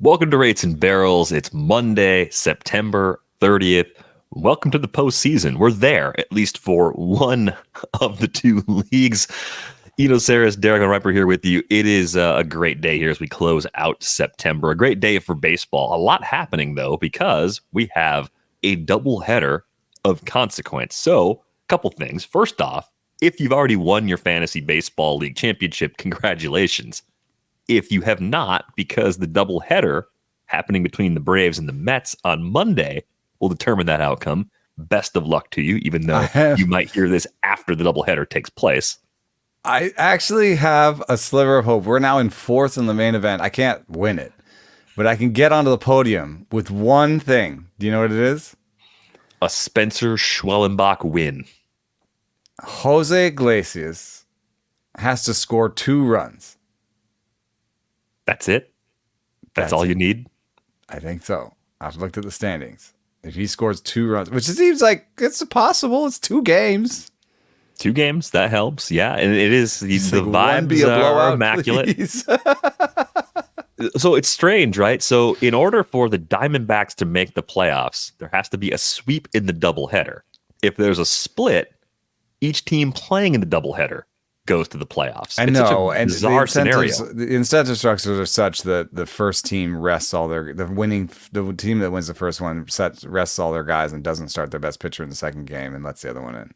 Welcome to Rates and Barrels. It's Monday, September 30th. Welcome to the postseason. We're there, at least for one of the two leagues. Eno Saris, Derek and Riper here with you. It is a great day here as we close out September. A great day for baseball. A lot happening, though, because we have a doubleheader of consequence. So, a couple things. First off, if you've already won your fantasy baseball league championship, congratulations. If you have not, because the doubleheader happening between the Braves and the Mets on Monday will determine that outcome. Best of luck to you, even though you might hear this after the doubleheader takes place. I actually have a sliver of hope. We're now in fourth in the main event. I can't win it, but I can get onto the podium with one thing. Do you know what it is? A Spencer Schwellenbach win. Jose Iglesias has to score 2 runs. That's it? That's all you need? I think so. I've looked at the standings. If he scores 2 runs, which it seems like it's possible, it's 2 games. 2 games, that helps. Yeah, and it is. The vibes be a blowout, are immaculate. So it's strange, right? So in order for the Diamondbacks to make the playoffs, there has to be a sweep in the doubleheader. If there's a split, each team playing in the doubleheader goes to the playoffs. I know, and bizarre scenario. The incentive structures are such that the first team rests all the team that wins the first one rests all their guys and doesn't start their best pitcher in the second game and lets the other one in.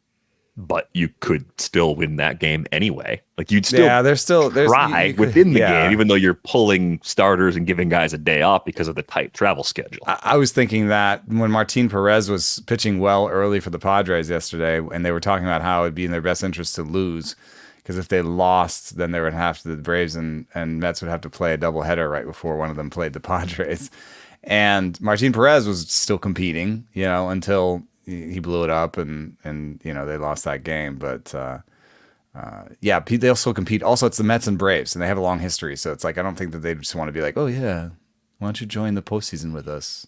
But you could still win that game anyway. Like you'd still try within the game, even though you're pulling starters and giving guys a day off because of the tight travel schedule. I was thinking that when Martin Perez was pitching well early for the Padres yesterday, and they were talking about how it'd be in their best interest to lose. Because if they lost, then they would have to, the Braves and Mets would have to play a doubleheader right before one of them played the Padres. And Martin Perez was still competing, until he blew it up and they lost that game. But they'll still compete. Also, it's the Mets and Braves, and they have a long history. So it's like, I don't think that they just want to be like, oh, yeah, why don't you join the postseason with us,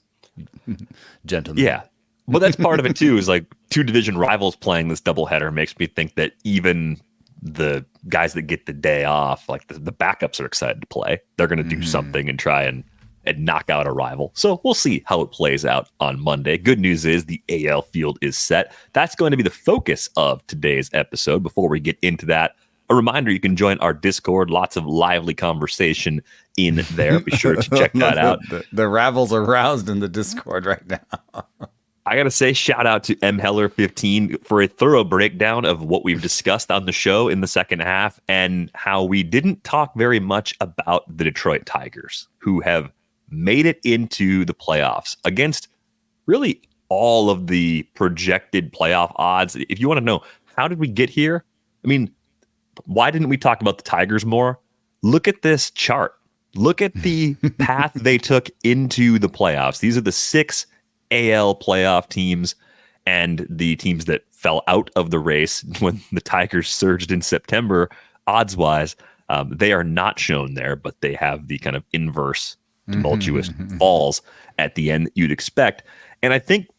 gentlemen? Yeah. Well, that's part of it, too, is like 2 division rivals playing this doubleheader makes me think that even the guys that get the day off, like the backups are excited to play. They're going to do something and try and knock out a rival. So we'll see how it plays out on Monday. Good news is the AL field is set. That's going to be the focus of today's episode. Before we get into that, a reminder, you can join our Discord. Lots of lively conversation in there. Be sure to check that out. The rabbles are roused in the Discord right now. I got to say, shout out to mheller15 for a thorough breakdown of what we've discussed on the show in the second half and how we didn't talk very much about the Detroit Tigers, who have made it into the playoffs against really all of the projected playoff odds. If you want to know, how did we get here? I mean, why didn't we talk about the Tigers more? Look at this chart. Look at the path they took into the playoffs. These are the 6 AL playoff teams and the teams that fell out of the race when the Tigers surged in September, odds-wise. They are not shown there, but they have the kind of inverse tumultuous falls at the end that you'd expect. And I think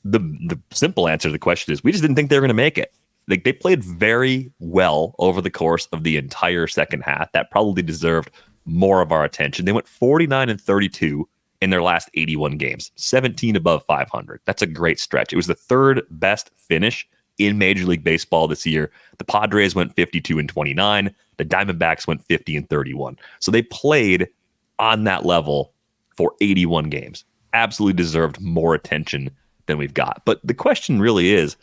the simple answer to the question is we just didn't think they were going to make it. Like, they played very well over the course of the entire second half. That probably deserved more of our attention. They went 49-32 in their last 81 games, 17 above 500. That's a great stretch. It was the 3rd best finish in Major League Baseball this year. The Padres went 52-29. The Diamondbacks went 50-31. So they played on that level for 81 games. Absolutely deserved more attention than we've got. But the question really is,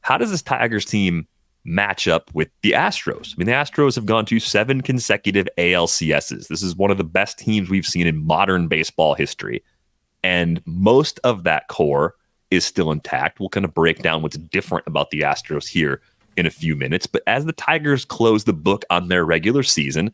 how does this Tigers team match up with the Astros? I mean, the Astros have gone to 7 consecutive ALCSs. This is one of the best teams we've seen in modern baseball history. And most of that core is still intact. We'll kind of break down what's different about the Astros here in a few minutes. But as the Tigers close the book on their regular season,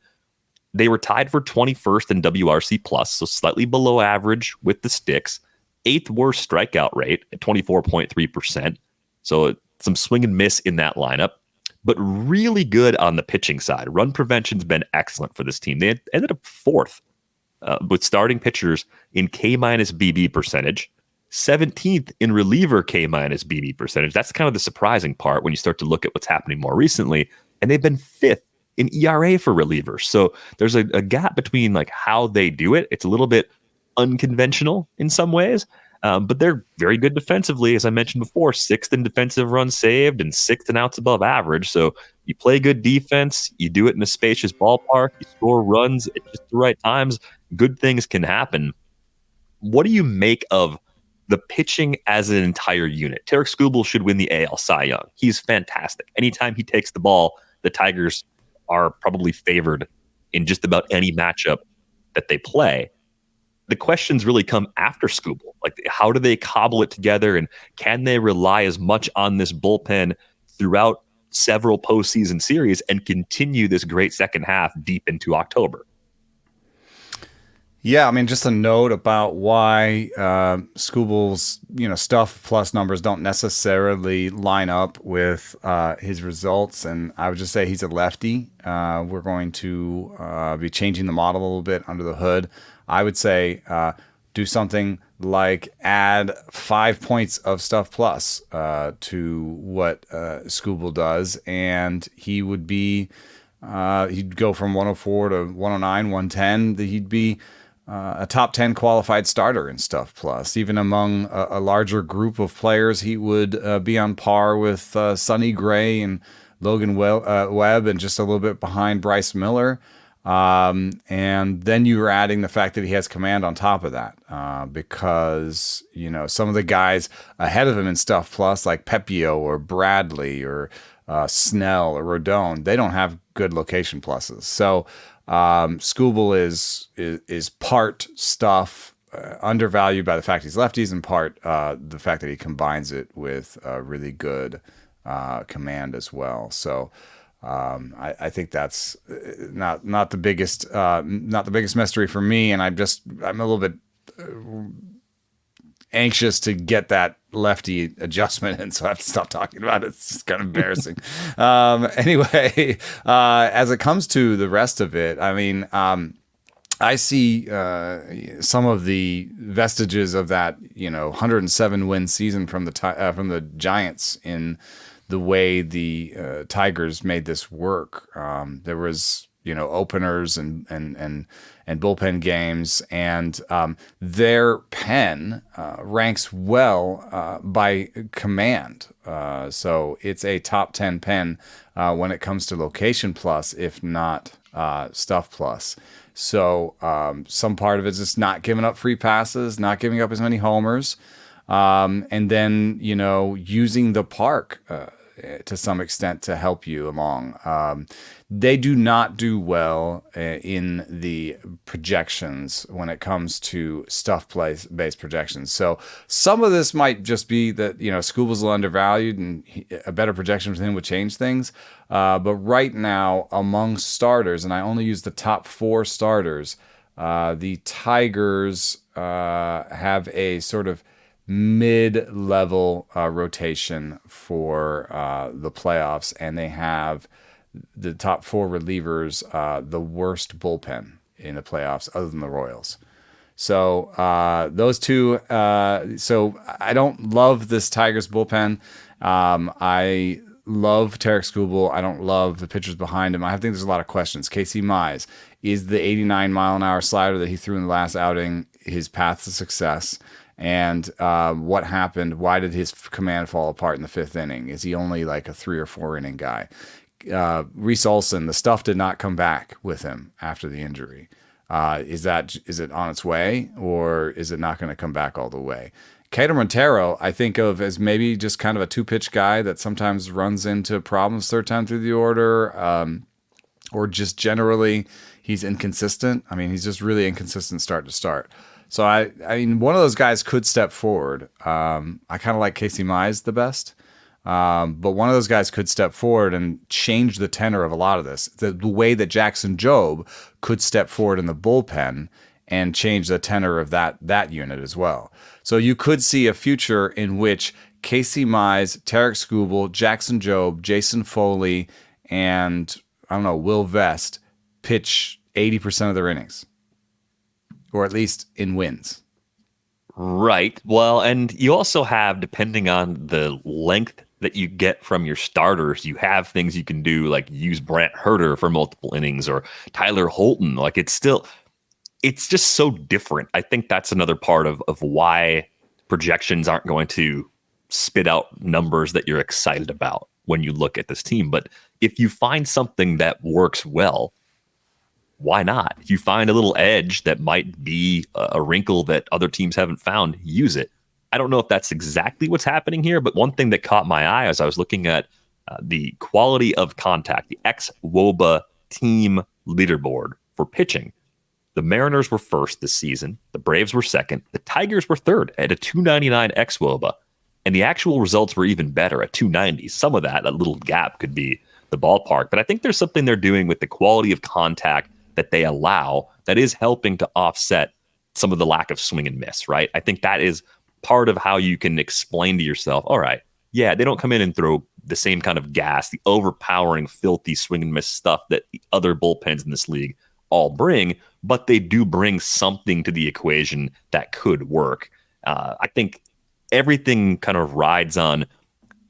they were tied for 21st in WRC+, so slightly below average with the sticks. 8th worst strikeout rate at 24.3%. So some swing and miss in that lineup, but really good on the pitching side. Run prevention's been excellent for this team. They ended up 4th with starting pitchers in K-minus BB percentage, 17th in reliever K-minus BB percentage. That's kind of the surprising part when you start to look at what's happening more recently. And they've been 5th in ERA for relievers. So there's a gap between like how they do it. It's a little bit unconventional in some ways. But they're very good defensively, as I mentioned before, 6th in defensive runs saved and 6th in outs above average. So you play good defense, you do it in a spacious ballpark, you score runs at just the right times, good things can happen. What do you make of the pitching as an entire unit? Tarek Skubal should win the AL Cy Young. He's fantastic. Anytime he takes the ball, the Tigers are probably favored in just about any matchup that they play. The questions really come after Skubal. Like, how do they cobble it together, and can they rely as much on this bullpen throughout several postseason series and continue this great second half deep into October? Yeah, I mean, just a note about why Skubal's stuff plus numbers don't necessarily line up with his results, and I would just say he's a lefty. We're going to be changing the model a little bit under the hood. I would say do something like add 5 points of stuff plus to what Skubal does, and he would be he'd go from 104 to 109, 110. He'd be a top 10 qualified starter in stuff plus. Even among a larger group of players, he would be on par with Sonny Gray and Logan Webb, and just a little bit behind Bryce Miller. And then you're adding the fact that he has command on top of that, because some of the guys ahead of him in stuff plus, like Pepio or Bradley or Snell or Rodon, they don't have good location pluses. So Skubal is part stuff, undervalued by the fact he's lefties, and part the fact that he combines it with really good command as well. So I think that's not the biggest mystery for me, and I'm a little bit anxious to get that lefty adjustment, and so I have to stop talking about it. It's just kind of embarrassing. Anyway, as it comes to the rest of it, I mean, I see some of the vestiges of that 107 win season from the Giants in the way the Tigers made this work. There was openers and bullpen games, and their pen ranks well by command. So it's a top 10 pen when it comes to location plus, if not stuff plus. So some part of it is just not giving up free passes, not giving up as many homers, and then using the park to some extent to help you along. They do not do well in the projections when it comes to stuff-based projections. So some of this might just be that Skubal's a little undervalued, and a better projection for him would change things. But right now, among starters, and I only use the top 4 starters, the Tigers have a sort of mid-level rotation for the playoffs, and they have the top 4 relievers, the worst bullpen in the playoffs other than the Royals. So those two, so I don't love this Tigers bullpen. I love Tarek Skubal. I don't love the pitchers behind him. I think there's a lot of questions. Casey Mize, is the 89-mile-an-hour slider that he threw in the last outing his path to success? And what happened? Why did his command fall apart in the 5th inning? Is he only like a 3 or 4 inning guy? Reese Olson, the stuff did not come back with him after the injury. Is it on its way, or is it not going to come back all the way? Cato Montero, I think of as maybe just kind of a 2-pitch guy that sometimes runs into problems third time through the order, or just generally he's inconsistent. I mean, he's just really inconsistent start to start. So I mean, one of those guys could step forward. I kind of like Casey Mize the best, but one of those guys could step forward and change the tenor of a lot of this. The way that Jackson Jobe could step forward in the bullpen and change the tenor of that unit as well. So you could see a future in which Casey Mize, Tarek Skubal, Jackson Jobe, Jason Foley, and Will Vest pitch 80% of their innings. Or at least in wins. Right. Well, and you also have, depending on the length that you get from your starters, you have things you can do, like use Brant Herter for multiple innings, or Tyler Holton. Like, it's still, it's just so different. I think that's another part of why projections aren't going to spit out numbers that you're excited about when you look at this team. But if you find something that works well, why not? If you find a little edge that might be a wrinkle that other teams haven't found, use it. I don't know if that's exactly what's happening here, but one thing that caught my eye as I was looking at the quality of contact, the ex-WOBA team leaderboard for pitching, the Mariners were first this season. The Braves were second. The Tigers were third at a 299 ex-WOBA. And the actual results were even better at 290. Some of that little gap could be the ballpark. But I think there's something they're doing with the quality of contact that they allow that is helping to offset some of the lack of swing and miss, right? I think that is part of how you can explain to yourself, all right, yeah, they don't come in and throw the same kind of gas, the overpowering, filthy swing and miss stuff that the other bullpens in this league all bring, but they do bring something to the equation that could work. I think everything kind of rides on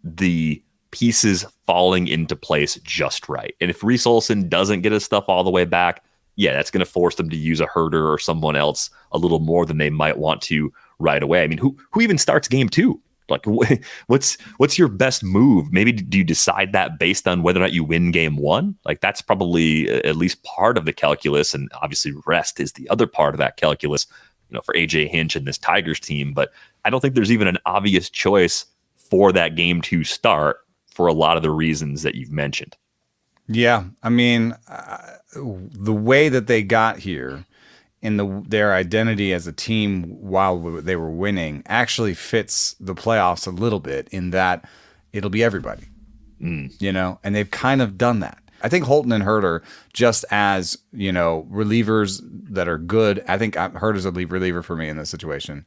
the pieces falling into place just right. And if Reese Olson doesn't get his stuff all the way back, yeah, that's going to force them to use a Herder or someone else a little more than they might want to right away. I mean, who even starts game two? Like, what's your best move? Maybe do you decide that based on whether or not you win game one? Like, that's probably at least part of the calculus, and obviously rest is the other part of that calculus, for AJ Hinch and this Tigers team. But I don't think there's even an obvious choice for that game to start for a lot of the reasons that you've mentioned. Yeah, I mean, the way that they got here in their identity as a team while they were winning actually fits the playoffs a little bit in that it'll be everybody, and they've kind of done that. I think Holton and Herder, just as, relievers that are good, I think Herder's a reliever for me in this situation.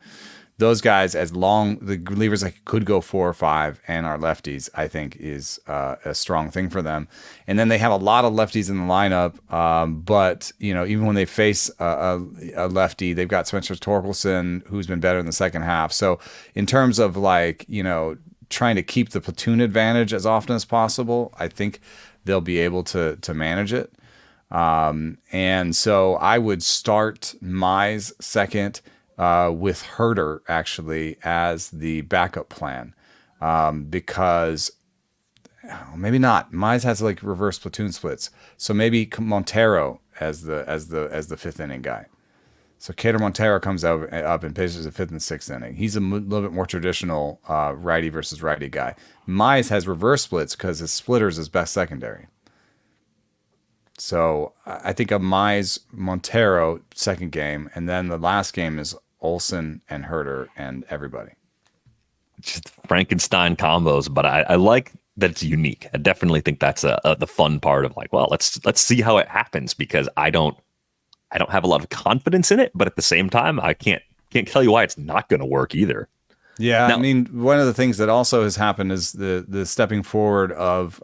Those guys, the relievers that could go 4 or 5 and are lefties, I think is a strong thing for them. And then they have a lot of lefties in the lineup, but even when they face a lefty, they've got Spencer Torkelson, who's been better in the second half. So in terms of trying to keep the platoon advantage as often as possible, I think they'll be able to manage it. And so I would start Mize second, with Herder actually as the backup plan, because maybe not. Mize has reverse platoon splits, so maybe Montero as the fifth inning guy. So Cater Montero comes up and pitches the fifth and sixth inning. He's a little bit more traditional righty versus righty guy. Mize has reverse splits because his splitter is his best secondary. So I think of Mize, Montero second game, and then the last game is Olson and Herder and everybody. Just Frankenstein combos, but I like that it's unique. I definitely think that's the fun part of let's see how it happens, because I don't have a lot of confidence in it, but at the same time, I can't tell you why it's not going to work either. Yeah, now, I mean, one of the things that also has happened is the stepping forward of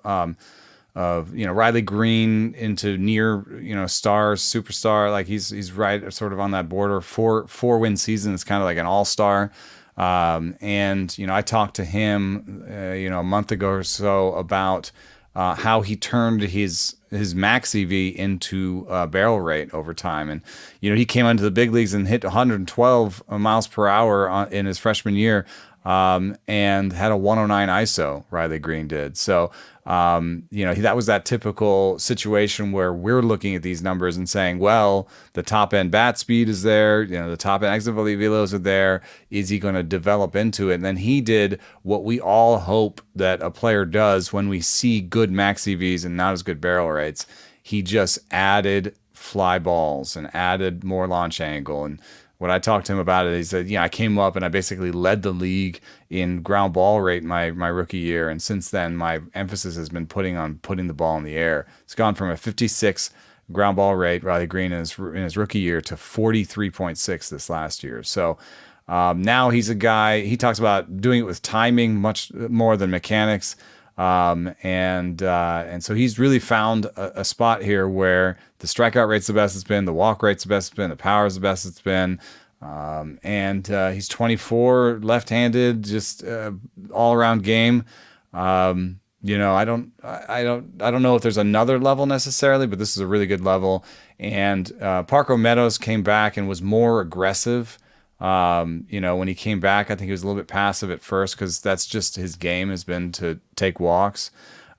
Riley Green into near superstar. Like he's right sort of on that border. Four-win season is kind of like an all-star. And I talked to him a month ago or so about how he turned his max EV into barrel rate over time. And he came into the big leagues and hit 112 miles per hour in his freshman year, and had a 109 ISO. Riley Green did. So that was that typical situation where we're looking at these numbers and saying, well, the top end bat speed is there, the top end exit velos are there. Is he going to develop into it? And then he did what we all hope that a player does when we see good max EVs and not as good barrel rates. He just added fly balls and added more launch angle. And when I talked to him about it, he said, I came up and I basically led the league in ground ball rate my rookie year. And since then, my emphasis has been putting the ball in the air. It's gone from a 56 ground ball rate, Riley Green, in his rookie year, to 43.6 this last year. So now he's a guy, he talks about doing it with timing much more than mechanics. And so he's really found a spot here where the strikeout rate's the best it's been, the walk rate's the best it's been, the power's the best it's been. And he's 24, left-handed, just all-around game. I don't know if there's another level necessarily, but this is a really good level. And Parker Meadows came back and was more aggressive. When he came back, I think he was a little bit passive at first because that's just his game has been to take walks.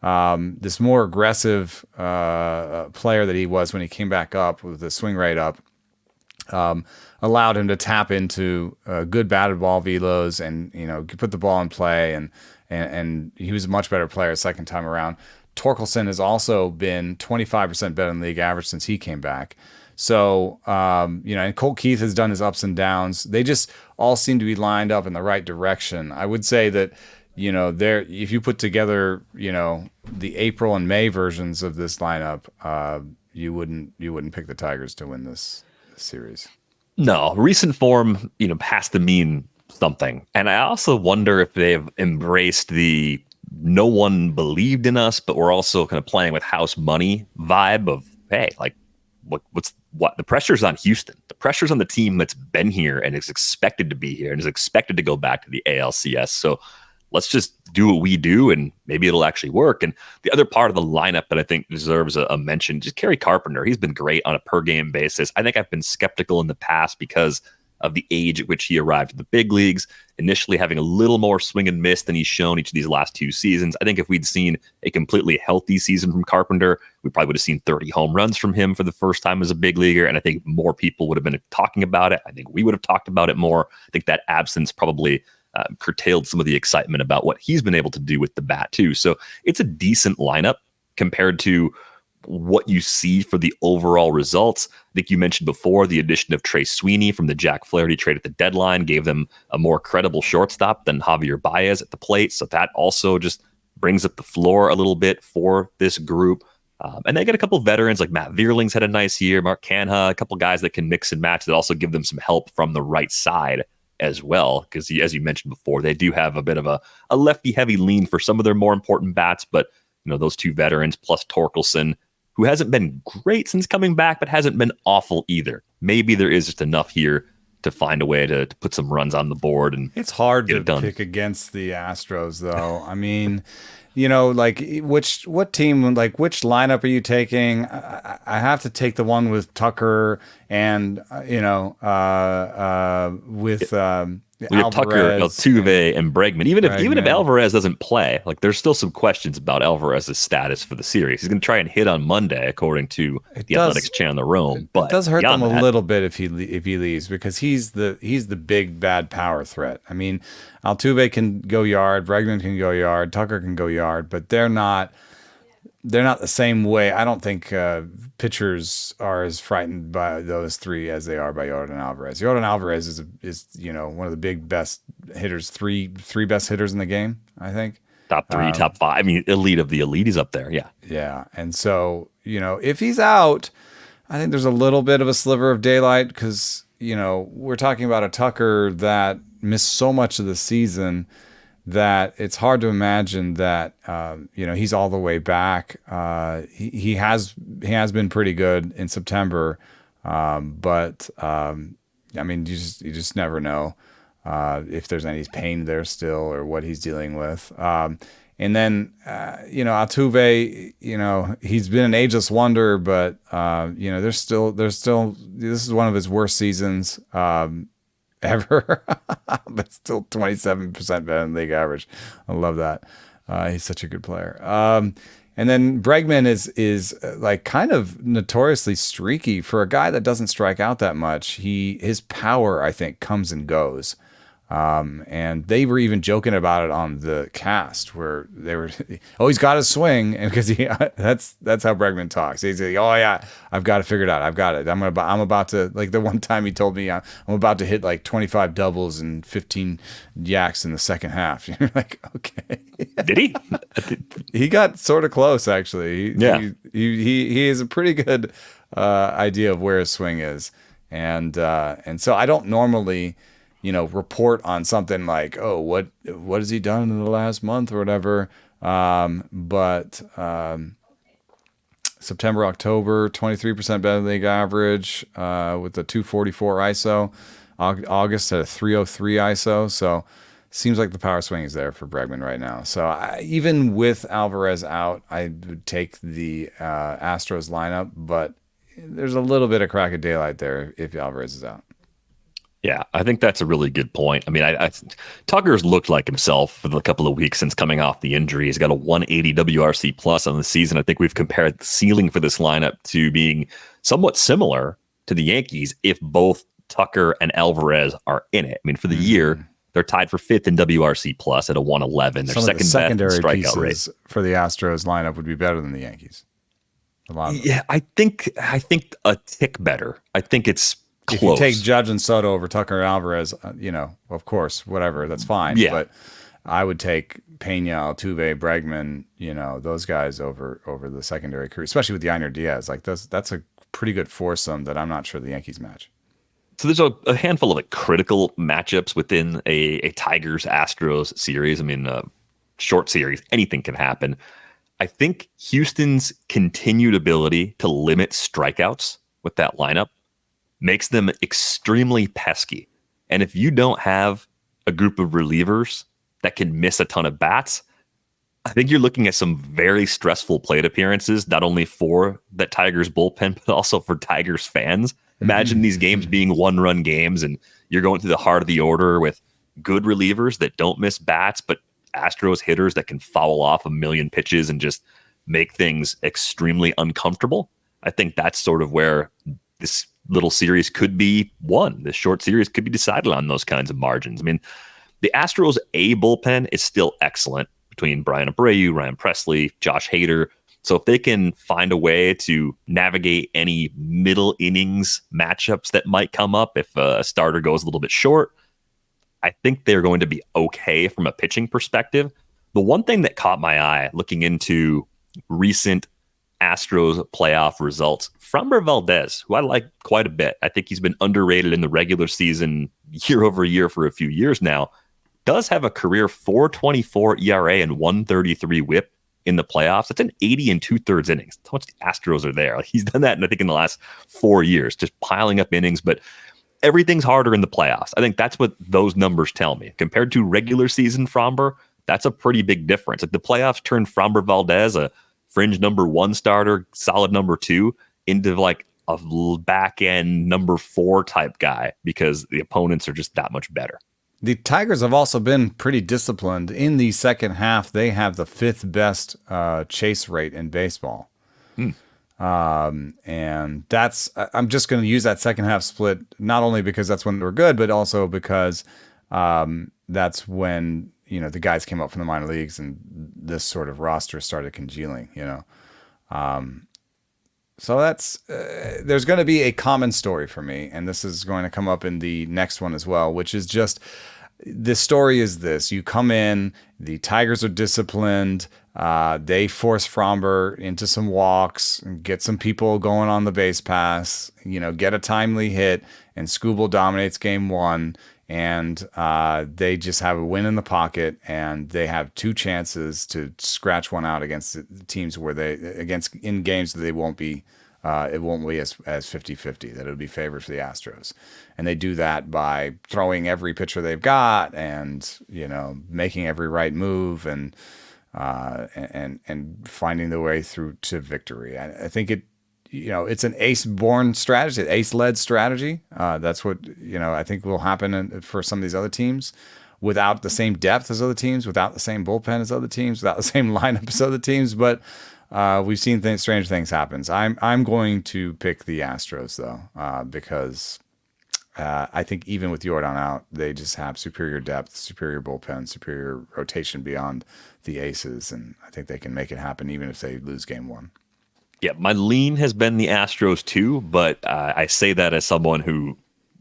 This more aggressive player that he was when he came back up with the swing rate up allowed him to tap into good batted ball velos and put the ball in play and he was a much better player second time around. Torkelson has also been 25% better than league average since he came back. So, and Colt Keith has done his ups and downs. They just all seem to be lined up in the right direction. I would say that, if you put together, the April and May versions of this lineup, you wouldn't pick the Tigers to win this series. No, recent form, has to mean something. And I also wonder if they've embraced the no one believed in us, but we're also kind of playing with house money vibe of, hey, like what the pressure's on Houston. The pressure's on the team that's been here and is expected to be here and is expected to go back to the ALCS. So let's just do what we do and maybe it'll actually work. And the other part of the lineup that I think deserves a mention, just Kerry Carpenter. He's been great on a per game basis. I think I've been skeptical in the past because of the age at which he arrived in the big leagues, initially having a little more swing and miss than he's shown each of these last two seasons. I think if we'd seen a completely healthy season from Carpenter, we probably would have seen 30 home runs from him for the first time as a big leaguer. And I think more people would have been talking about it. I think we would have talked about it more. I think that absence probably curtailed some of the excitement about what he's been able to do with the bat too. So it's a decent lineup compared to what you see for the overall results. I think you mentioned before the addition of Trey Sweeney from the Jack Flaherty trade at the deadline gave them a more credible shortstop than Javier Baez at the plate. So that also just brings up the floor a little bit for this group. And they get a couple of veterans like Matt Vierling's had a nice year, Mark Canha, a couple guys that can mix and match that also give them some help from the right side as well. Because as you mentioned before, they do have a bit of a lefty heavy lean for some of their more important bats. But those two veterans plus Torkelson, who hasn't been great since coming back, but hasn't been awful either. Maybe there is just enough here to find a way to put some runs on the board. And it's hard to pick against the Astros, though. I mean, what team, like which lineup are you taking? I have to take the one with Tucker and, with we have Tucker, Altuve, and Bregman. Even if Alvarez doesn't play, like there's still some questions about Alvarez's status for the series. He's going to try and hit on Monday, according to the Athletics channel, the Rome. But it does hurt them a little bit if he leaves because he's the big bad power threat. I mean, Altuve can go yard, Bregman can go yard, Tucker can go yard, but they're not the same way. I don't think pitchers are as frightened by those three as they are by Yordan Alvarez. Yordan Alvarez is one of the big best hitters, three best hitters in the game, I think. Top three, top five. I mean, elite of the elite is up there. Yeah. Yeah. And so, if he's out, I think there's a little bit of a sliver of daylight because, we're talking about a Tucker that missed so much of the season that it's hard to imagine that he's all the way back. He has been pretty good in September, but I mean you just never know if there's any pain there still or what he's dealing with. And then Altuve, he's been an ageless wonder, but there's still this is one of his worst seasons ever, but still 27% better than league average. I love that. He's such a good player. And then Bregman is like kind of notoriously streaky for a guy that doesn't strike out that much. His power, I think, comes and goes. And they were even joking about it on the cast where they were, he's got his swing, and because that's how Bregman talks. He's like, oh yeah, I've got it figured out. I've got it. I'm about to, like the one time he told me I'm about to hit like 25 doubles and 15 yaks in the second half. You're like, okay. Did he? He got sort of close actually. He has a pretty good idea of where his swing is, and so I don't normally report on something like, oh, what has he done in the last month or whatever. But September, October, 23% better than league average with a 244 ISO. August at a 303 ISO. So, seems like the power swing is there for Bregman right now. So even with Alvarez out, I would take the Astros lineup, but there's a little bit of crack of daylight there if Alvarez is out. Yeah, I think that's a really good point. I mean, Tucker's looked like himself for the couple of weeks since coming off the injury. He's got a 180 WRC plus on the season. I think we've compared the ceiling for this lineup to being somewhat similar to the Yankees if both Tucker and Alvarez are in it. I mean, for the year, they're tied for fifth in WRC plus at a 111. They're Some of the secondary strikeout pieces rate for the Astros lineup would be better than the Yankees. A lot of them. Yeah, I think a tick better. I think it's close. If you take Judge and Soto over Tucker and Alvarez, of course, whatever, that's fine. Yeah. But I would take Pena, Altuve, Bregman, those guys over the secondary crew, especially with Eno and Diaz. Like that's a pretty good foursome that I'm not sure the Yankees match. So there's a handful of critical matchups within a Tigers-Astros series. I mean, short series, anything can happen. I think Houston's continued ability to limit strikeouts with that lineup makes them extremely pesky. And if you don't have a group of relievers that can miss a ton of bats, I think you're looking at some very stressful plate appearances, not only for that Tigers bullpen, but also for Tigers fans. Imagine these games being one-run games, and you're going through the heart of the order with good relievers that don't miss bats, but Astros hitters that can foul off a million pitches and just make things extremely uncomfortable. I think that's sort of where this little series could be won. This short series could be decided on those kinds of margins. I mean, the Astros A bullpen is still excellent between Brian Abreu, Ryan Presley, Josh Hader. So if they can find a way to navigate any middle innings matchups that might come up if a starter goes a little bit short, I think they're going to be okay from a pitching perspective. The one thing that caught my eye looking into recent Astros playoff results, Framber Valdez, who I like quite a bit, I think he's been underrated in the regular season year over year for a few years now, does have a career 4.24 ERA and 1.33 WHIP in the playoffs. That's an 80 and 2/3 innings. That's how much the Astros are there. Like, he's done that, I think, in the last 4 years, just piling up innings. But everything's harder in the playoffs. I think that's what those numbers tell me. Compared to regular season Framber, that's a pretty big difference. Like, the playoffs turned Framber Valdez, a fringe number 1 starter, solid number 2, into like a back end number 4 type guy because the opponents are just that much better. The Tigers have also been pretty disciplined. In the second half, they have the 5th best chase rate in baseball. And that's, I'm just going to use that second half split, not only because that's when they were good, but also because that's when, the guys came up from the minor leagues and this sort of roster started congealing, So that's, there's going to be a common story for me, and this is going to come up in the next one as well, which is just, the story is this: you come in, the Tigers are disciplined, they force Framber into some walks, get some people going on the base pass, get a timely hit, and Skubal dominates game 1, and they just have a win in the pocket, and they have 2 chances to scratch one out against the teams in games that they won't be, it won't be as 50-50, that it'll be favored for the Astros. And they do that by throwing every pitcher they've got and, making every right move and finding the way through to victory. I think it's an ace-born strategy, ace-led strategy. That's what, I think will happen for some of these other teams without the same depth as other teams, without the same bullpen as other teams, without the same lineup as other teams. But we've seen strange things happen. I'm going to pick the Astros, though, because I think even with Jordan out, they just have superior depth, superior bullpen, superior rotation beyond the aces. And I think they can make it happen even if they lose game 1. Yeah, my lean has been the Astros too, but I say that as someone who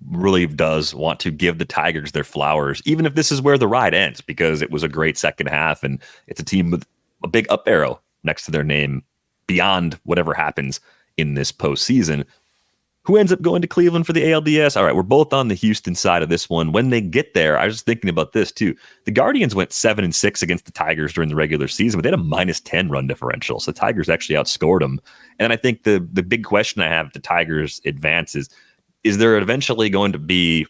really does want to give the Tigers their flowers, even if this is where the ride ends, because it was a great second half and it's a team with a big up arrow next to their name beyond whatever happens in this postseason. Who ends up going to Cleveland for the ALDS? All right, we're both on the Houston side of this one. When they get there, I was just thinking about this too. The Guardians went 7-6 against the Tigers during the regular season, but they had a -10 run differential. So the Tigers actually outscored them. And I think the big question I have if the Tigers advance is there eventually going to be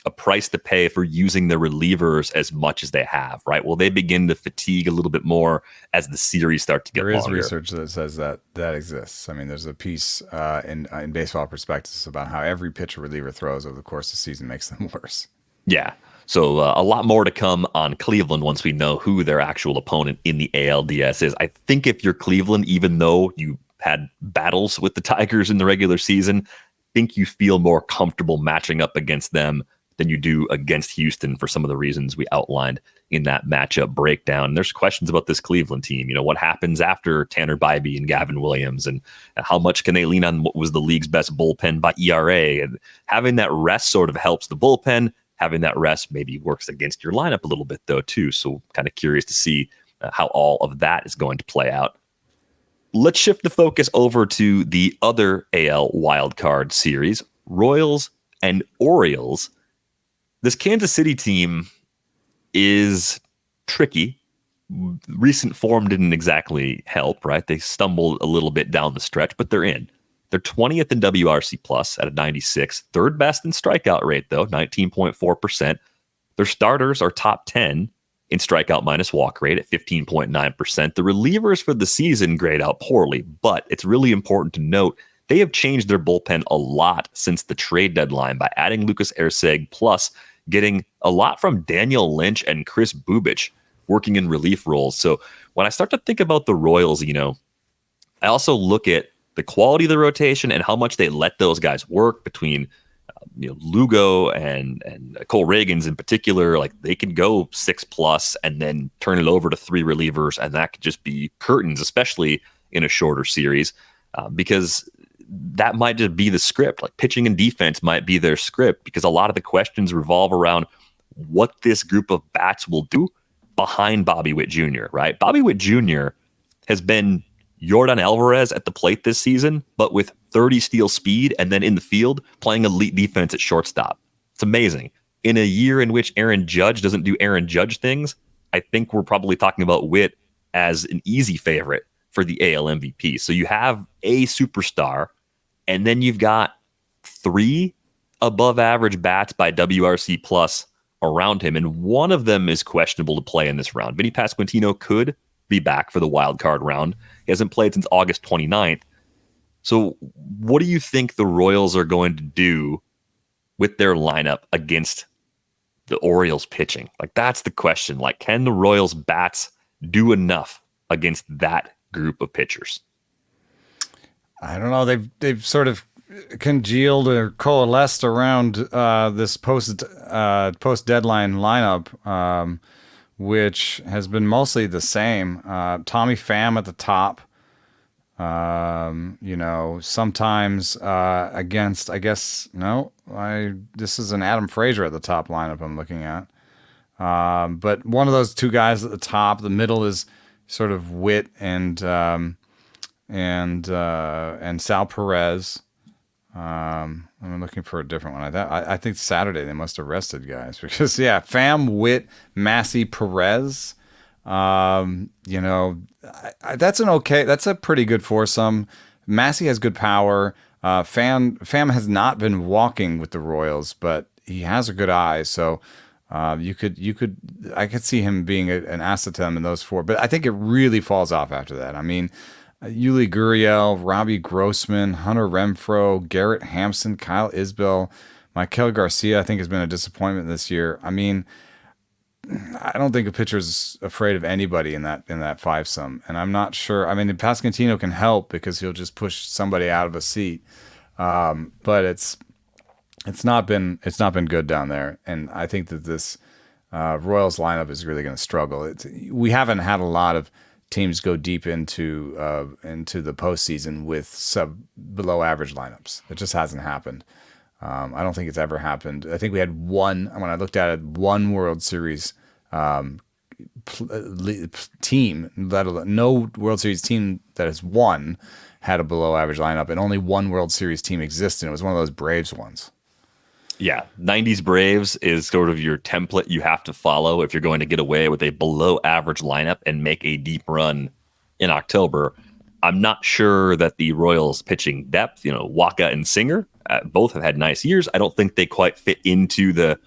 a price to pay for using their relievers as much as they have, right? Will they begin to fatigue a little bit more as the series start to get longer? There is research that says that exists. I mean, there's a piece in Baseball Prospectus about how every pitcher reliever throws over the course of the season makes them worse. Yeah. So a lot more to come on Cleveland once we know who their actual opponent in the ALDS is. I think if you're Cleveland, even though you had battles with the Tigers in the regular season, I think you feel more comfortable matching up against them than you do against Houston for some of the reasons we outlined in that matchup breakdown. And there's questions about this Cleveland team. You know, what happens after Tanner Bybee and Gavin Williams, and how much can they lean on what was the league's best bullpen by ERA? And having that rest sort of helps the bullpen. Having that rest maybe works against your lineup a little bit, though, too. So kind of curious to see how all of that is going to play out. Let's shift the focus over to the other AL wildcard series, Royals and Orioles. This Kansas City team is tricky. Recent form didn't exactly help, right? They stumbled a little bit down the stretch, but they're in. They're 20th in WRC plus at a 96, third best in strikeout rate, though, 19.4%. Their starters are top 10 in strikeout minus walk rate at 15.9%. The relievers for the season grade out poorly, but it's really important to note they have changed their bullpen a lot since the trade deadline by adding Lucas Erceg, plus getting a lot from Daniel Lynch and Chris Bubich working in relief roles. So when I start to think about the Royals, you know, I also look at the quality of the rotation and how much they let those guys work between Lugo and Cole Reagans in particular. Like, they can go 6+ and then turn it over to 3 relievers, and that could just be curtains, especially in a shorter series, because that might just be the script. Like, pitching and defense might be their script, because a lot of the questions revolve around what this group of bats will do behind Bobby Witt Jr., right? Bobby Witt Jr. has been Yordan Alvarez at the plate this season, but with 30 steal speed, and then in the field playing elite defense at shortstop. It's amazing. In a year in which Aaron Judge doesn't do Aaron Judge things, I think we're probably talking about Witt as an easy favorite for the AL MVP. So you have a superstar, and then you've got 3 above average bats by WRC plus around him, and one of them is questionable to play in this round. Vinny Pasquantino could be back for the wild card round. He hasn't played since August 29th. So what do you think the Royals are going to do with their lineup against the Orioles pitching? Like, that's the question. Like, can the Royals bats do enough against that group of pitchers? I don't know. They've sort of congealed or coalesced around this post deadline lineup, which has been mostly the same. Tommy Pham at the top. Sometimes against, this is an Adam Frazier at the top lineup I'm looking at. But one of those 2 guys at the top, the middle is sort of Witt and Sal Perez. I'm looking for a different one. I think Saturday they must have rested guys, because Pham, Witt, Massey, Perez. That's a pretty good foursome. Massey has good power. Pham has not been walking with the Royals, but he has a good eye. So I could see him being an asset to them in those 4. But I think it really falls off after that. I mean, Yuli Gurriel, Robbie Grossman, Hunter Renfroe, Garrett Hampson, Kyle Isbell, Michael Garcia, I think, has been a disappointment this year. I mean, I don't think a pitcher's afraid of anybody in that 5-some, and I'm not sure. I mean, Pasquantino can help because he'll just push somebody out of a seat, but it's not been good down there, and I think that this Royals lineup is really going to struggle. We haven't had a lot of teams go deep into the postseason with below average lineups. It just hasn't happened. I don't think it's ever happened. I think we had one World Series team, let alone no World Series team that has won had a below average lineup, and only one World Series team existed. It was one of those Braves ones. Yeah, 90s Braves is sort of your template you have to follow if you're going to get away with a below average lineup and make a deep run in October. I'm not sure that the Royals pitching depth, Waka and Singer, both have had nice years. I don't think they quite fit into the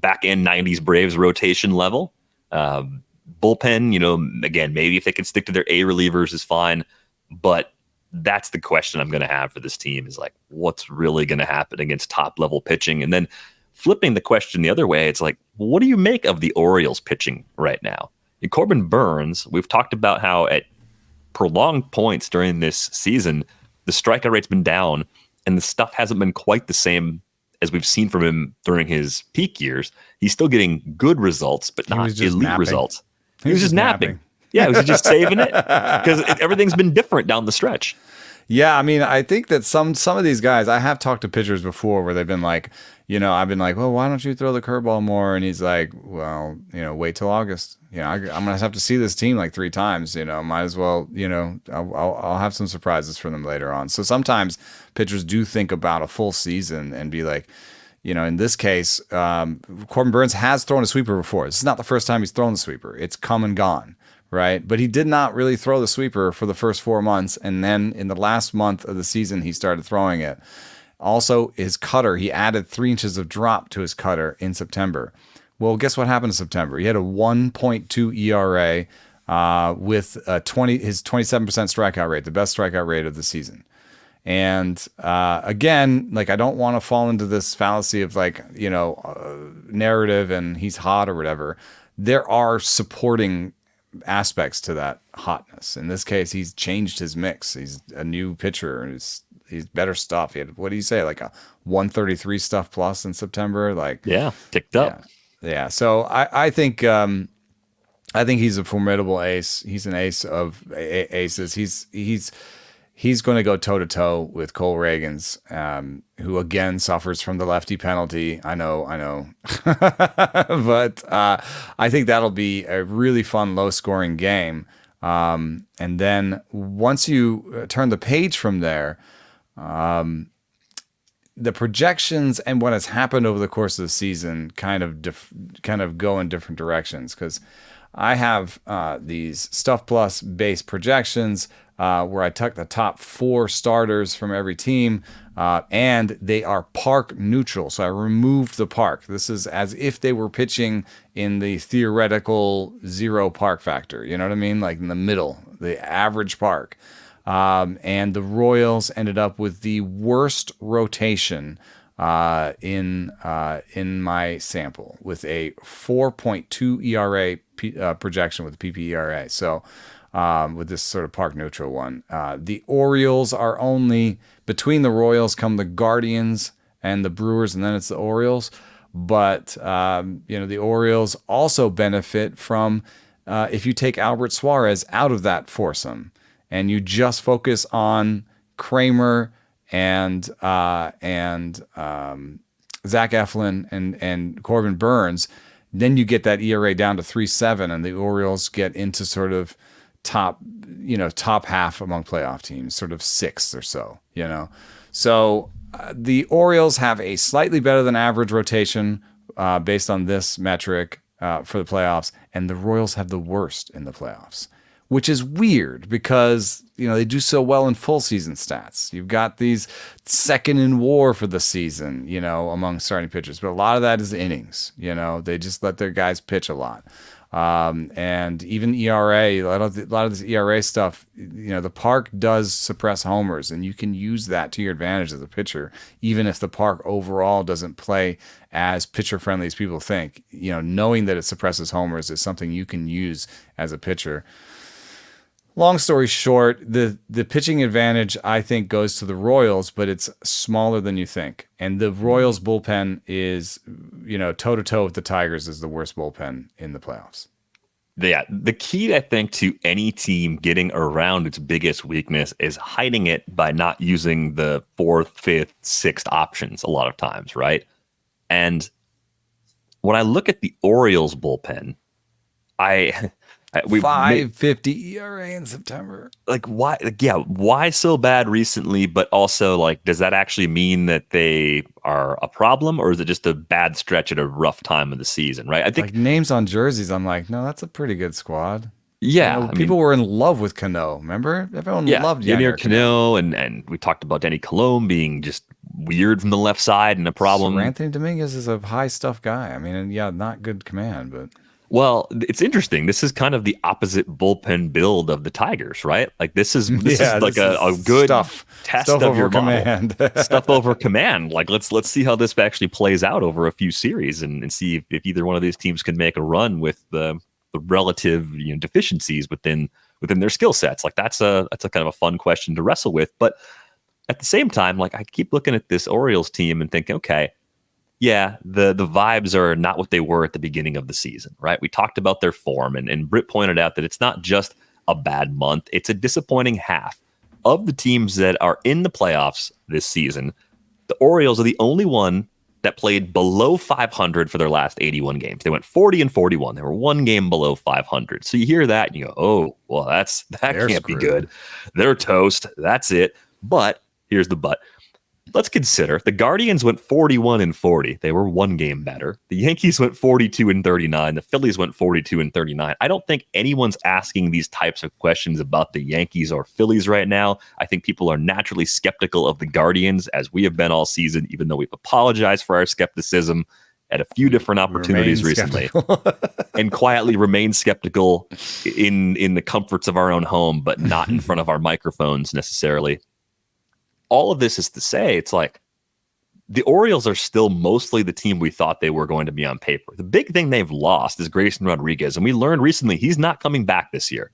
back end 90s Braves rotation level. Bullpen, again, maybe if they can stick to their A relievers is fine. But that's the question I'm going to have for this team is like, what's really going to happen against top level pitching? And then flipping the question the other way, it's like, what do you make of the Orioles pitching right now? And Corbin Burns, we've talked about how at prolonged points during this season, the strikeout rate's been down and the stuff hasn't been quite the same as we've seen from him during his peak years. He's still getting good results, but not elite results. He was just napping. Yeah, was he just saving it? Because everything's been different down the stretch. Yeah, I mean, I think that some of these guys, I have talked to pitchers before where they've been like, I've been like, well, why don't you throw the curveball more? And he's like, well, wait till August. I'm going to have to see this team like 3 times, might as well, I'll have some surprises for them later on. So sometimes pitchers do think about a full season and be like, in this case, Corbin Burns has thrown a sweeper before. This is not the first time he's thrown the sweeper. It's come and gone. Right. But he did not really throw the sweeper for the first 4 months. And then in the last month of the season, he started throwing it. Also, his cutter, he added 3 inches of drop to his cutter in September. Well, guess what happened in September? He had a 1.2 ERA with his 27% strikeout rate, the best strikeout rate of the season. And again, like I don't want to fall into this fallacy of like, narrative and he's hot or whatever. There are supporting aspects to that hotness. In this case, he's changed his mix. He's a new pitcher. He's better stuff. He had, what do you say, like a 133 stuff plus in September? Like ticked up. Yeah. So I think he's a formidable ace. He's an ace of aces. He's going to go toe to toe with Cole Reagans, who again suffers from the lefty penalty. I know, but I think that'll be a really fun, low scoring game. And then once you turn the page from there, the projections and what has happened over the course of the season kind of go in different directions because I have these Stuff Plus based projections. Where I took the top 4 starters from every team, and they are park neutral. So I removed the park. This is as if they were pitching in the theoretical 0 park factor. You know what I mean? Like in the middle, the average park. And the Royals ended up with the worst rotation in my sample with a 4.2 ERA projection with PPERA. So. With this sort of park neutral one. The Orioles are only, between the Royals come the Guardians and the Brewers, and then it's the Orioles. But, the Orioles also benefit from, if you take Albert Suarez out of that foursome and you just focus on Kramer and Zach Eflin and Corbin Burns, then you get that ERA down to 3.7 and the Orioles get into sort of top half among playoff teams, sort of 6th or so, So the Orioles have a slightly better than average rotation based on this metric for the playoffs, and the Royals have the worst in the playoffs, which is weird because, they do so well in full season stats. You've got these second in WAR for the season, among starting pitchers, but a lot of that is innings, they just let their guys pitch a lot. And even ERA, a lot of this ERA stuff, the park does suppress homers, and you can use that to your advantage as a pitcher, even if the park overall doesn't play as pitcher friendly as people think. Knowing that it suppresses homers is something you can use as a pitcher. Long story short, the pitching advantage, I think, goes to the Royals, but it's smaller than you think. And the Royals bullpen is, toe-to-toe with the Tigers is the worst bullpen in the playoffs. Yeah, the key, I think, to any team getting around its biggest weakness is hiding it by not using the 4th, 5th, 6th options a lot of times, right? And when I look at the Orioles bullpen, we 5.50 ERA in September. Like why? Why so bad recently? But also, like, does that actually mean that they are a problem, or is it just a bad stretch at a rough time of the season? Right? I think like names on jerseys. I'm like, no, that's a pretty good squad. Yeah, people were in love with Cano. Remember, everyone loved Yennier Cano, and we talked about Danny Colomb being just weird from the left side and a problem. Sir Anthony Dominguez is a high stuff guy. I mean, and yeah, not good command, but Well, it's interesting. This is kind of the opposite bullpen build of the Tigers, right? Like this is like a good test stuff of over your command. stuff over command. Like let's see how this actually plays out over a few series and see if either one of these teams can make a run with the relative deficiencies within their skill sets. Like that's a kind of a fun question to wrestle with. But at the same time, like I keep looking at this Orioles team and thinking, okay, yeah, the vibes are not what they were at the beginning of the season, right? We talked about their form, and Britt pointed out that it's not just a bad month, it's a disappointing half. Of the teams that are in the playoffs this season, the Orioles are the only one that played below 500 for their last 81 games. They went 40-41. They were one game below 500. So you hear that and you go, oh, well, that can't be good. They're toast. That's it. But here's the but. Let's consider the Guardians went 41-40. They were one game better. The Yankees went 42-39. The Phillies went 42-39. I don't think anyone's asking these types of questions about the Yankees or Phillies right now. I think people are naturally skeptical of the Guardians, as we have been all season, even though we've apologized for our skepticism at a few different opportunities recently and quietly remain skeptical in the comforts of our own home, but not in front of our microphones necessarily. All of this is to say, it's like the Orioles are still mostly the team we thought they were going to be on paper. The big thing they've lost is Grayson Rodriguez, and we learned recently he's not coming back this year.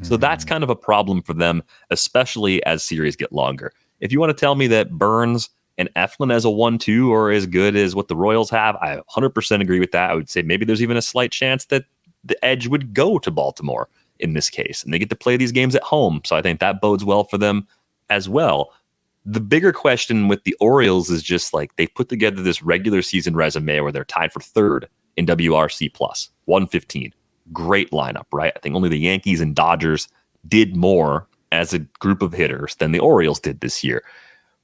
So that's kind of a problem for them, especially as series get longer. If you want to tell me that Burns and Eflin as a 1-2 are as good as what the Royals have, I 100% agree with that. I would say maybe there's even a slight chance that the edge would go to Baltimore in this case, and they get to play these games at home. So I think that bodes well for them as well. The bigger question with the Orioles is just like they put together this regular season resume where they're tied for third in WRC plus 115. Great lineup, right? I think only the Yankees and Dodgers did more as a group of hitters than the Orioles did this year.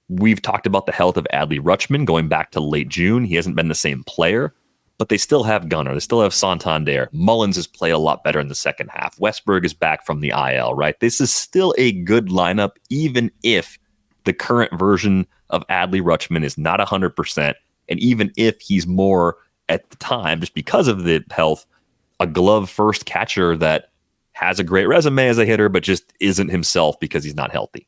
We've talked about the health of Adley Rutschman going back to late June. He hasn't been the same player, but they still have Gunnar. They still have Santander. Mullins has played a lot better in the second half. Westberg is back from the IL, right? This is still a good lineup, even if the current version of Adley Rutschman is not 100%. And even if he's more at the time, just because of the health, a glove first catcher that has a great resume as a hitter, but just isn't himself because he's not healthy.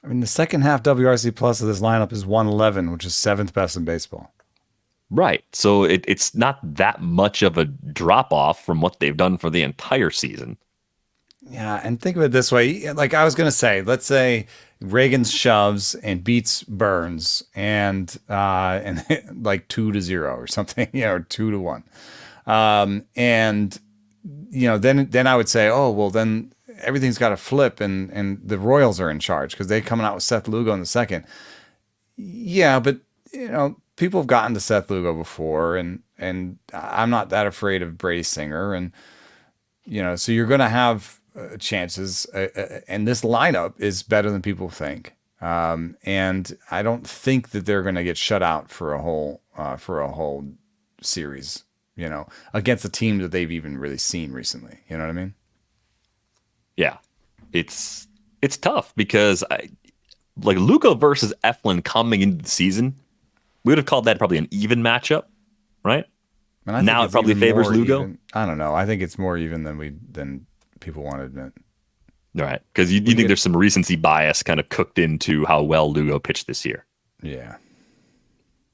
I mean, the second half WRC plus of this lineup is 111, which is seventh best in baseball. Right. So it's not that much of a drop off from what they've done for the entire season. Yeah, and think of it this way. Like I was going to say, let's say Reagan shoves and beats Burns and like 2-0 or something, or 2-1. And then I would say, oh, well, then everything's got to flip and the Royals are in charge because they're coming out with Seth Lugo in the second. Yeah, but people have gotten to Seth Lugo before, and I'm not that afraid of Brady Singer, and so you're going to have chances, and this lineup is better than people think. And I don't think that they're going to get shut out for a whole series, against a team that they've even really seen recently. You know what I mean? Yeah, it's tough because like Lugo versus Eflin coming into the season, we would have called that probably an even matchup, right? And now it probably favors Lugo. Even. I don't know. I think it's more even than people want to admit. All right, because you think there's some recency bias kind of cooked into how well Lugo pitched this year. Yeah.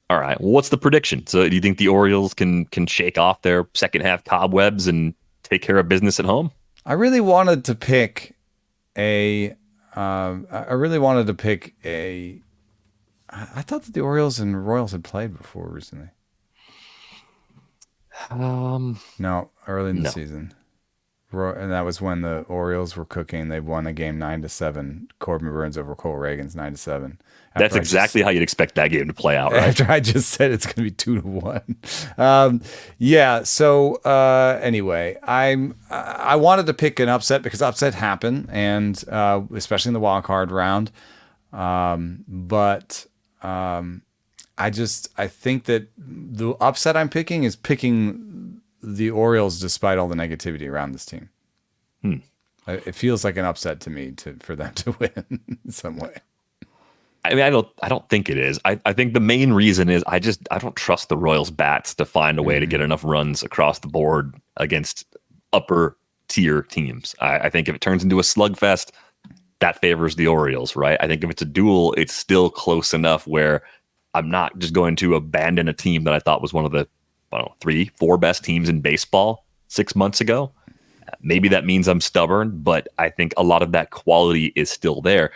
All right. Well, what's the prediction? So do you think the Orioles can shake off their second half cobwebs and take care of business at home? I really wanted to pick I thought that the Orioles and Royals had played before recently. No, early in the season. And that was when the Orioles were cooking. They won a game 9-7. Corbin Burns over Cole Reagan's 9-7. That's exactly how you'd expect that game to play out, right? After I just said it's going to be 2-1. Yeah. So anyway, I wanted to pick an upset because upset happen, and especially in the wild card round. But I think that the upset I'm picking is picking the Orioles despite all the negativity around this team. It feels like an upset to me for them to win in some way. I mean, I don't think it is. I think the main reason is I don't trust the Royals bats to find a way to get enough runs across the board against upper tier teams. I think if it turns into a slugfest, that favors the Orioles, right? I think if it's a duel, it's still close enough where I'm not just going to abandon a team that I thought was one of the, I don't know, 3, 4 best teams in baseball 6 months ago. Maybe that means I'm stubborn, but I think a lot of that quality is still there.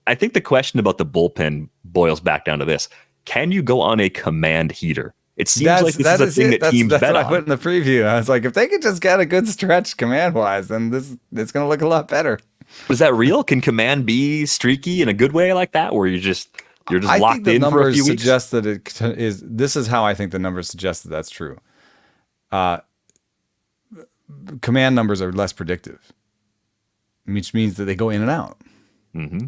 I think the question about the bullpen boils back down to this. Can you go on a command heater? It seems like this is a thing that teams bet on. That's what I put in the preview. I was like, if they could just get a good stretch command-wise, then it's going to look a lot better. Was that real? Can command be streaky in a good way like that, where you're just locked in for a few weeks? Suggest that it is. This is how I think the numbers suggest that that's true. Command numbers are less predictive, which means that they go in and out. Mm-hmm.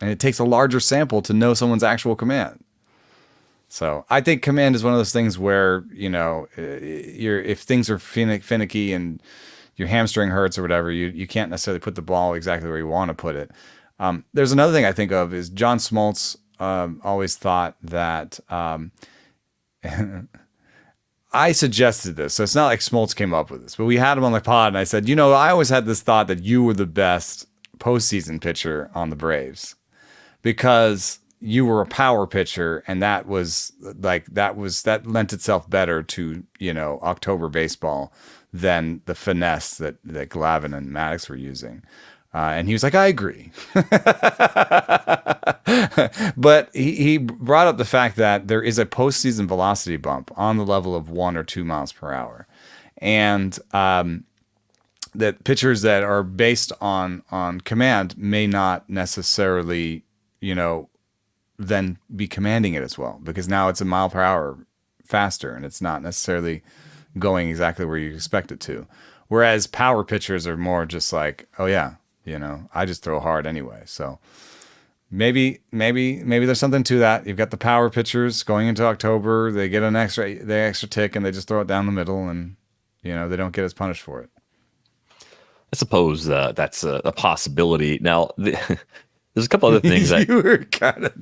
And it takes a larger sample to know someone's actual command. So I think command is one of those things where, if things are finicky and your hamstring hurts or whatever, you can't necessarily put the ball exactly where you want to put it. There's another thing I think of is John Smoltz always thought that I suggested this. So it's not like Smoltz came up with this, but we had him on the pod and I said, I always had this thought that you were the best postseason pitcher on the Braves because you were a power pitcher, and that lent itself better to October baseball than the finesse that Glavine and Maddox were using. And he was like, I agree. But he brought up the fact that there is a postseason velocity bump on the level of 1 or 2 miles per hour, and that pitchers that are based on command may not necessarily then be commanding it as well, because now it's a mile per hour faster and it's not necessarily going exactly where you expect it to. Whereas power pitchers are more just like, oh yeah, I just throw hard anyway. So maybe there's something to that. You've got the power pitchers going into October, they get the extra tick and they just throw it down the middle, and they don't get as punished for it. I suppose that's a possibility. Now, there's a couple other things. You were kind of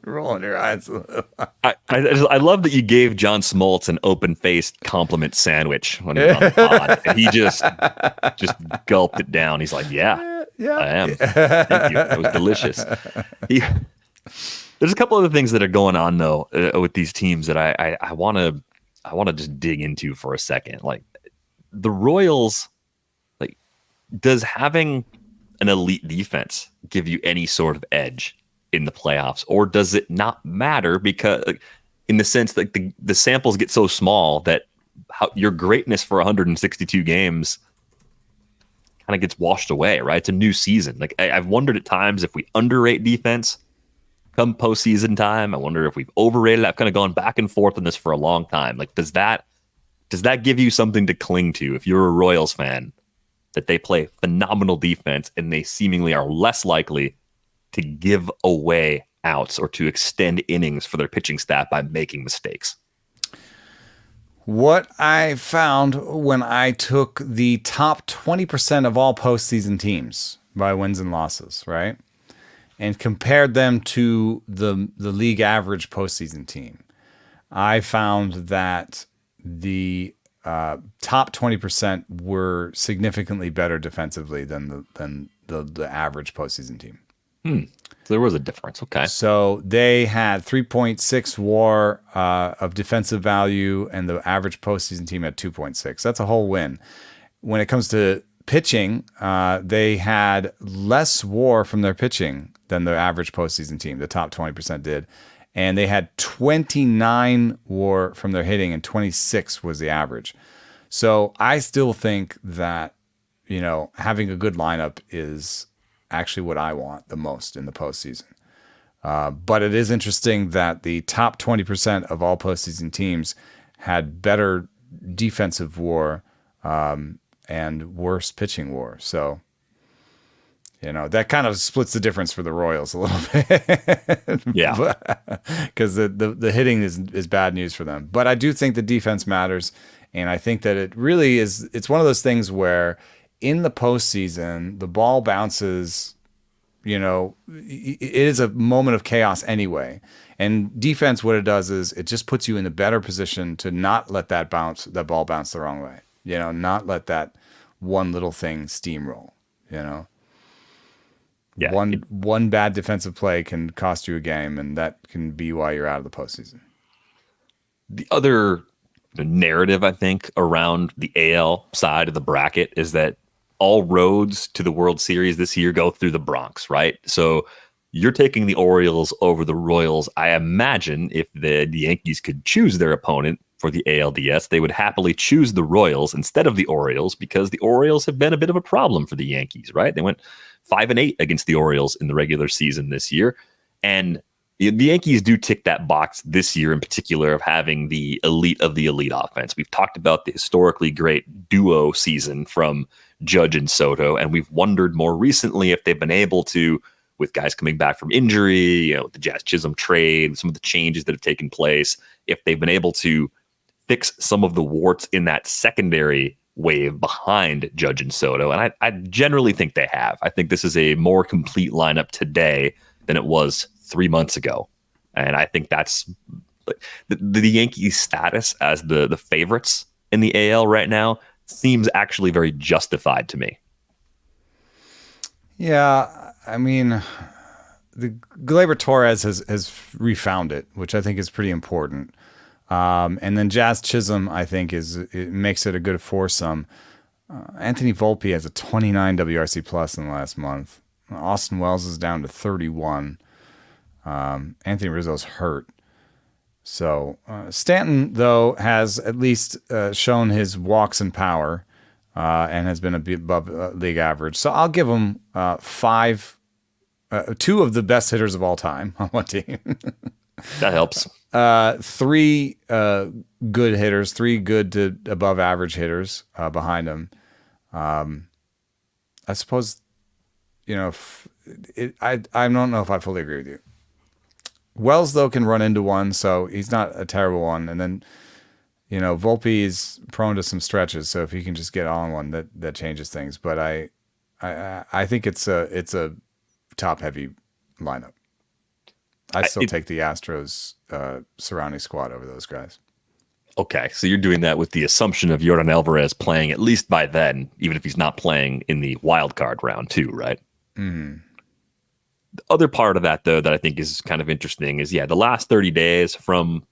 rolling your eyes a little. I love that you gave John Smoltz an open-faced compliment sandwich when he was on the pod. And he just gulped it down. He's like, yeah, I am. Thank you. It was delicious. There's a couple other things that are going on, though, with these teams that I want to just dig into for a second. Like the Royals, does having an elite defense give you any sort of edge in the playoffs, or does it not matter because in the sense that the samples get so small that your greatness for 162 games kind of gets washed away, right? It's a new season. I've wondered at times if we underrate defense come postseason time. I wonder if we've overrated it. I've kind of gone back and forth on this for a long time. Does that give you something to cling to if you're a Royals fan, that they play phenomenal defense and they seemingly are less likely to give away outs or to extend innings for their pitching staff by making mistakes? What I found when I took the top 20% of all postseason teams by wins and losses, right, and compared them to the league average postseason team, I found that the top 20% were significantly better defensively than the average postseason team. So there was a difference. Okay. So they had 3.6 WAR of defensive value, and the average postseason team had 2.6. That's a whole win. When it comes to pitching, they had less WAR from their pitching than the average postseason team. The top 20% did. And they had 29 WAR from their hitting, and 26 was the average. So I still think that, having a good lineup is actually what I want the most in the postseason. But it is interesting that the top 20% of all postseason teams had better defensive WAR and worse pitching WAR. So, that kind of splits the difference for the Royals a little bit. Yeah. Because the hitting is bad news for them. But I do think the defense matters. And I think that it really is, it's one of those things where in the postseason, the ball bounces, it is a moment of chaos anyway. And defense, what it does is it just puts you in a better position to not let that ball bounce the wrong way. Not let that one little thing steamroll. Yeah, one bad defensive play can cost you a game, and that can be why you're out of the postseason. The other narrative, I think, around the AL side of the bracket is that all roads to the World Series this year go through the Bronx, right? So you're taking the Orioles over the Royals. I imagine if the Yankees could choose their opponent for the ALDS, they would happily choose the Royals instead of the Orioles, because the Orioles have been a bit of a problem for the Yankees, right? They went 5-8 against the Orioles in the regular season this year. And the Yankees do tick that box this year in particular of having the elite of the elite offense. We've talked about the historically great duo season from Judge and Soto, and we've wondered more recently if they've been able to, with guys coming back from injury, the Jazz Chisholm trade, some of the changes that have taken place, if they've been able to fix some of the warts in that secondary wave behind Judge and Soto. And I generally think they have. I think this is a more complete lineup today than it was 3 months ago. And I think that's the Yankees' status as the favorites in the AL right now seems actually very justified to me. Yeah, I mean, the Gleyber Torres has refound it, which I think is pretty important. And then Jazz Chisholm, I think, it makes it a good foursome. Anthony Volpe has a 29 WRC plus in the last month. Austin Wells is down to 31. Anthony Rizzo's hurt. So Stanton, though, has at least shown his walks and power and has been a bit above league average. So I'll give him two of the best hitters of all time on one team. That helps. Three good hitters, three good to above average hitters behind him. I suppose, I don't know if I fully agree with you. Wells, though, can run into one, so he's not a terrible one. And then, Volpe is prone to some stretches, so if he can just get on one, that changes things. But I think it's a top heavy lineup. I still take the Astros surrounding squad over those guys. Okay, so you're doing that with the assumption of Yordan Alvarez playing at least by then, even if he's not playing in the wild card round too, right? Mm-hmm. The other part of that, though, that I think is kind of interesting is, the last 30 days from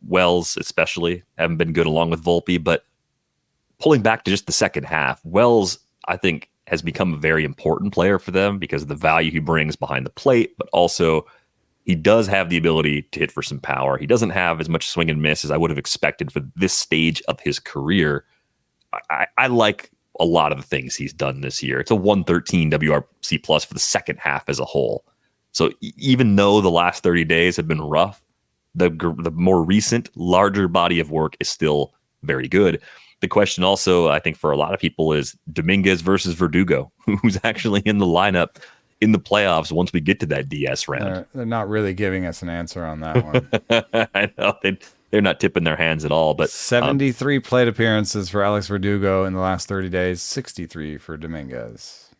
Wells especially haven't been good along with Volpe, but pulling back to just the second half, Wells, I think, has become a very important player for them because of the value he brings behind the plate, but also he does have the ability to hit for some power. He doesn't have as much swing and miss as I would have expected for this stage of his career. I like a lot of the things he's done this year. It's a 113 WRC plus for the second half as a whole. So even though the last 30 days have been rough, the more recent, larger body of work is still very good. The question also, I think, for a lot of people is Dominguez versus Verdugo, who's actually in the lineup in the playoffs once we get to that DS round. They're not really giving us an answer on that one. I know they're not tipping their hands at all. But 73 plate appearances for Alex Verdugo in the last 30 days, 63 for Dominguez.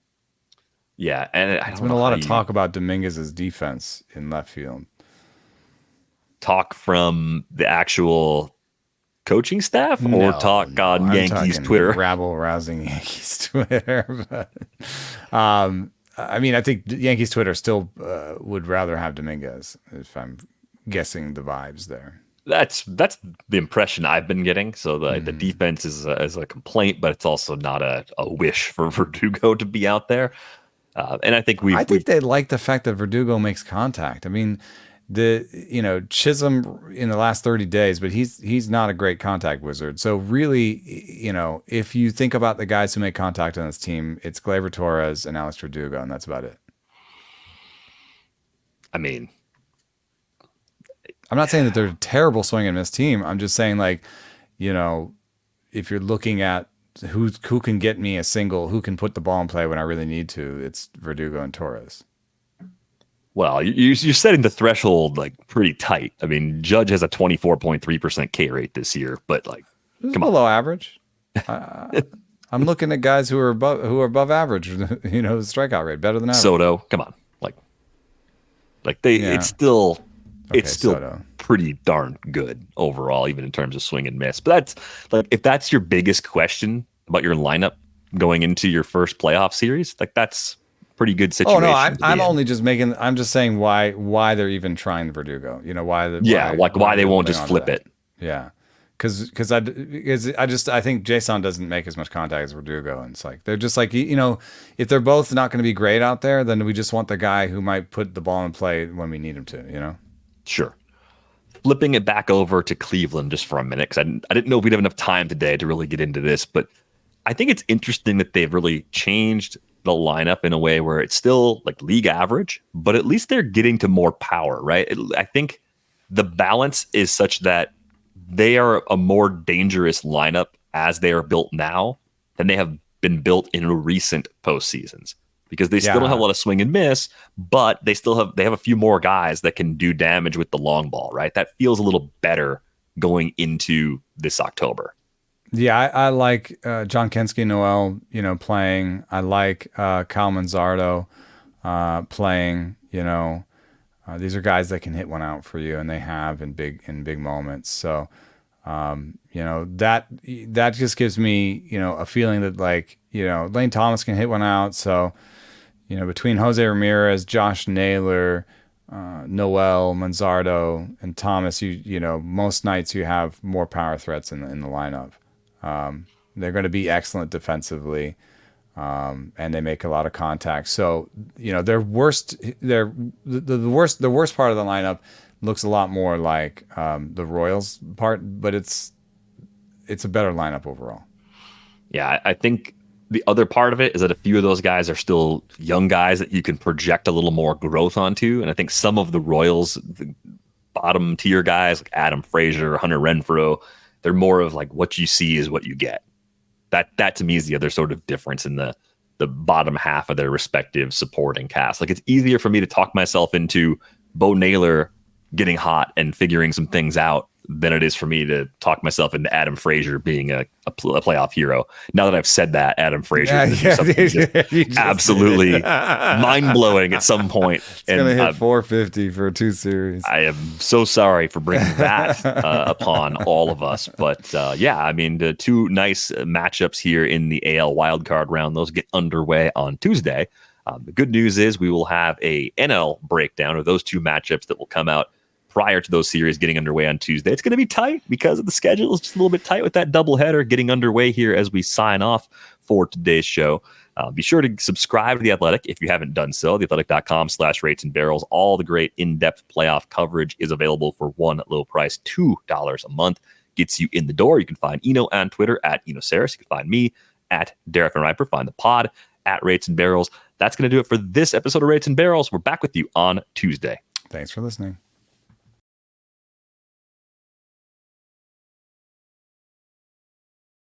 Yeah, and there's been a lot of talk about Dominguez's defense in left field. Talk from the actual coaching staff, or talk on Yankees Twitter? Rabble-rousing Yankees Twitter. But, I think Yankees Twitter still would rather have Dominguez, if I'm guessing the vibes there. That's the impression I've been getting. So the defense is a complaint, but it's also not a wish for Verdugo to be out there. And I think they like the fact that Verdugo makes contact. I mean, Chisholm in the last 30 days, but he's not a great contact wizard. So really, if you think about the guys who make contact on this team, it's Gleyber Torres and Alex Verdugo, and that's about it. I mean, I'm not saying that they're a terrible swing and miss team. I'm just saying, if you're looking at who can get me a single, who can put the ball in play when I really need to, it's Verdugo and Torres. Well, you're setting the threshold pretty tight. I mean, Judge has a 24.3% K rate this year, but come on, below average. I'm looking at guys who are above average. Strikeout rate better than average. Soto, come on, Like Yeah. it's still Okay, Soto. pretty darn good overall, even in terms of swing and miss. But that's like, if that's your biggest question about your lineup going into your first playoff series, like that's a pretty good situation. Oh no, to be I'm in. only just making. I'm just saying why they're even trying Verdugo. You know why? Yeah, like why they they're won't holding just on to flip that. it. Yeah, because I think Jason doesn't make as much contact as Verdugo, and it's like they're just like if they're both not going to be great out there, then we just want the guy who might put the ball in play when we need him to. Sure. Flipping it back over to Cleveland just for a minute, because I didn't know if we'd have enough time today to really get into this, but I think it's interesting that they've really changed the lineup in a way where it's still like league average, but at least they're getting to more power, right? I think the balance is such that they are a more dangerous lineup as they are built now than they have been built in recent postseasons, because they still don't have a lot of swing and miss, but they have a few more guys that can do damage with the long ball, right? That feels a little better going into this October. Yeah, I like John Kensky Noel, playing. I like Kyle Manzardo playing. These are guys that can hit one out for you, and they have in big moments. So, that just gives me a feeling that Lane Thomas can hit one out. So, between Jose Ramirez, Josh Naylor, Noel, Manzardo, and Thomas, most nights you have more power threats in the lineup. They're going to be excellent defensively, and they make a lot of contact. So, the worst part of the lineup looks a lot more like the Royals part, but it's a better lineup overall. Yeah, I think the other part of it is that a few of those guys are still young guys that you can project a little more growth onto. And I think some of the Royals, the bottom tier guys like Adam Frazier, Hunter Renfroe, they're more of like what you see is what you get. That to me is the other sort of difference in the bottom half of their respective supporting cast. Like, it's easier for me to talk myself into Bo Naylor getting hot and figuring some things out than it is for me to talk myself into Adam Frazier being a playoff hero. Now that I've said that, Adam Frazier is absolutely mind-blowing at some point. It's going to hit 450 for 2 series. I am so sorry for bringing that upon all of us. But the 2 nice matchups here in the AL wildcard round. Those get underway on Tuesday. The good news is we will have a NL breakdown of those 2 matchups that will come out prior to those series getting underway on Tuesday. It's going to be tight because of the schedule. It's just a little bit tight with that doubleheader getting underway here as we sign off for today's show. Be sure to subscribe to The Athletic if you haven't done so. theathletic.com/rates and barrels. All the great in-depth playoff coverage is available for one low price, $2 a month. Gets you in the door. You can find Eno on Twitter at EnoSaris. You can find me at Derek and Riper. Find the pod at Rates and Barrels. That's going to do it for this episode of Rates and Barrels. We're back with you on Tuesday. Thanks for listening.